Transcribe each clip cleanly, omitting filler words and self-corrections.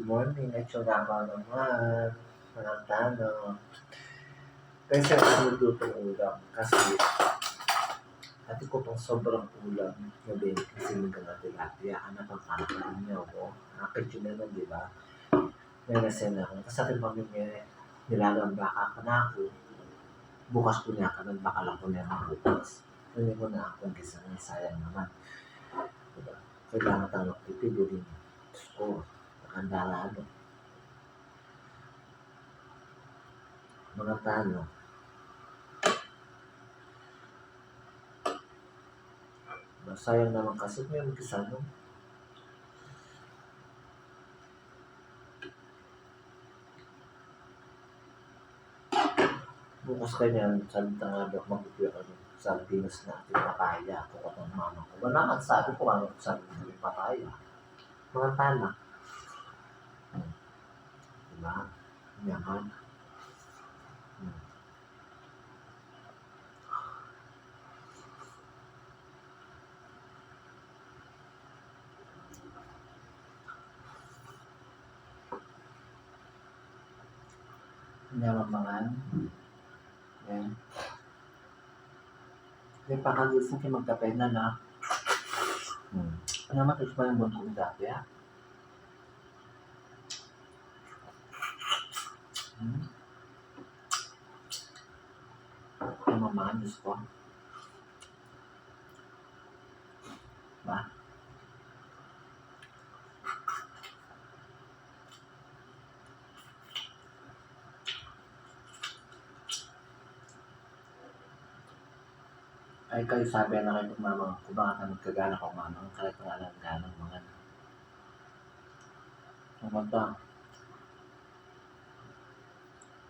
morning, at yung ako naman. Walang tanong. Kasi ako nagluto ng ulam. Kasi, ati ko pang sobrang ulam. Gabi, kasi mga na tilapia. Anak ang kakain niya ako. Akit yun naman, di ba? May nasen ako. Kasi atin pamilya, nilagang baka ka na ako. Bukas ko niya ka ng baka lang ko niya bukas. Hindi mo na akong gisa ng sayang naman. Diba? Kailangan tayo magpipigilin. O, nakandala ano. Mga tano. Sayang naman kasi may mag-isa no. Bukas kanya, sabi nga daw, magpipira ka sa Pinas na ating papaya. Ako ka ng mama ko. Wala man sabi ko, ano ko sabi ng papaya. Mga tana. Diba? Yaman. Yaman mga yan. May pakagising kayo magkapay na na. Ano matis pa yung buntong dati ha? Ang mamahan, Diyos ko. Ba? Ay kayo sabi na kayo mama ko baka ka magkagana ko mama ang kahit nga lang ganang mga pumunta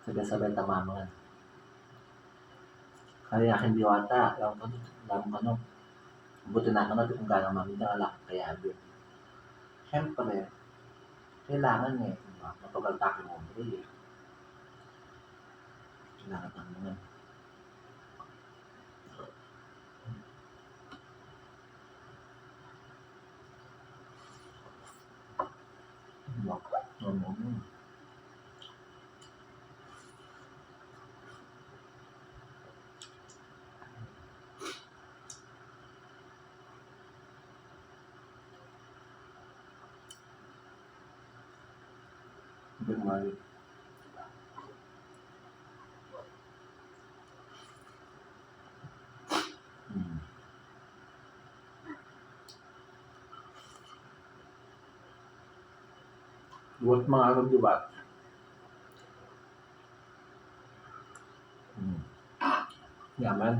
sabay-sabay tamamangan kaya aking diwata yung lamang ano buti na ako na kung ganang mami na alak kaya abit siyempre kailangan eh diba? Mapagaldaki mo eh kailangan ng mga Good morning. Buat mga araw diba? Yaman.